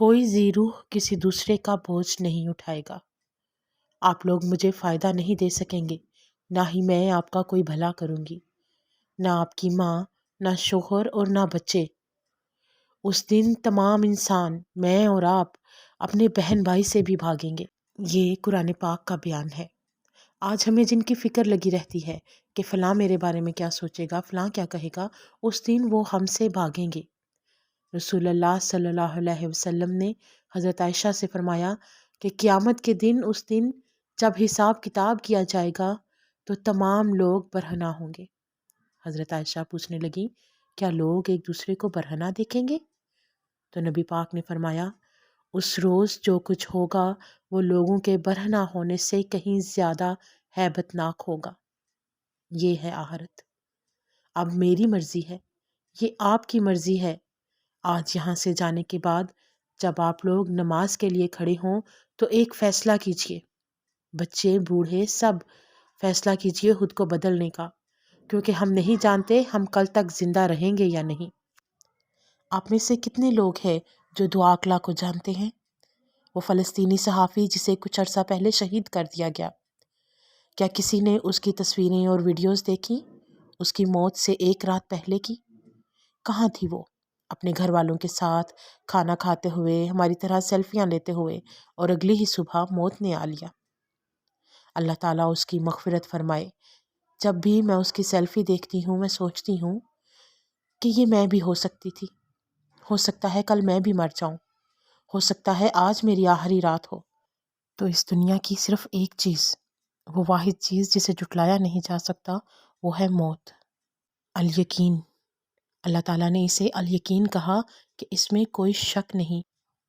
کوئی ذی روح کسی دوسرے کا بوجھ نہیں اٹھائے گا۔ آپ لوگ مجھے فائدہ نہیں دے سکیں گے، نہ ہی میں آپ کا کوئی بھلا کروں گی، نہ آپ کی ماں، نہ شوہر اور نہ بچے۔ اس دن تمام انسان، میں اور آپ، اپنے بہن بھائی سے بھی بھاگیں گے۔ یہ قرآن پاک کا بیان ہے۔ آج ہمیں جن کی فکر لگی رہتی ہے کہ فلاں میرے بارے میں کیا سوچے گا، فلاں کیا کہے گا، اس دن وہ ہم سے بھاگیں گے۔ رسول اللہ صلی اللہ علیہ وسلم نے حضرت عائشہ سے فرمایا کہ قیامت کے دن، اس دن جب حساب کتاب کیا جائے گا تو تمام لوگ برہنہ ہوں گے۔ حضرت عائشہ پوچھنے لگی، کیا لوگ ایک دوسرے کو برہنہ دیکھیں گے؟ تو نبی پاک نے فرمایا، اس روز جو کچھ ہوگا وہ لوگوں کے برہنہ ہونے سے کہیں زیادہ ہیبت ناک ہوگا۔ یہ ہے آخرت۔ اب میری مرضی ہے، یہ آپ کی مرضی ہے۔ آج یہاں سے جانے کے بعد جب آپ لوگ نماز کے لیے کھڑے ہوں تو ایک فیصلہ کیجئے، بچے بوڑھے سب فیصلہ کیجئے خود کو بدلنے کا، کیونکہ ہم نہیں جانتے ہم کل تک زندہ رہیں گے یا نہیں۔ آپ میں سے کتنے لوگ ہیں جو دعا اقلا کو جانتے ہیں؟ وہ فلسطینی صحافی جسے کچھ عرصہ پہلے شہید کر دیا گیا، کیا کسی نے اس کی تصویریں اور ویڈیوز دیکھی؟ اس کی موت سے ایک رات پہلے کی؟ کہاں تھی وہ؟ اپنے گھر والوں کے ساتھ کھانا کھاتے ہوئے، ہماری طرح سیلفیاں لیتے ہوئے، اور اگلی ہی صبح موت نے آ لیا۔ اللہ تعالیٰ اس کی مغفرت فرمائے۔ جب بھی میں اس کی سیلفی دیکھتی ہوں میں سوچتی ہوں کہ یہ میں بھی ہو سکتی تھی، ہو سکتا ہے کل میں بھی مر جاؤں، ہو سکتا ہے آج میری آخری رات ہو۔ تو اس دنیا کی صرف ایک چیز، وہ واحد چیز جسے جھٹلایا نہیں جا سکتا، وہ ہے موت، الیقین۔ اللہ تعالیٰ نے اسے الیقین کہا کہ اس میں کوئی شک نہیں۔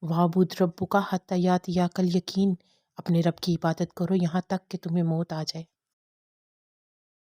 وَاعْبُدْ رَبَّكَ حَتَّىٰ يَأْتِيَكَ الْيَقِينُ، اپنے رب کی عبادت کرو یہاں تک کہ تمہیں موت آ جائے۔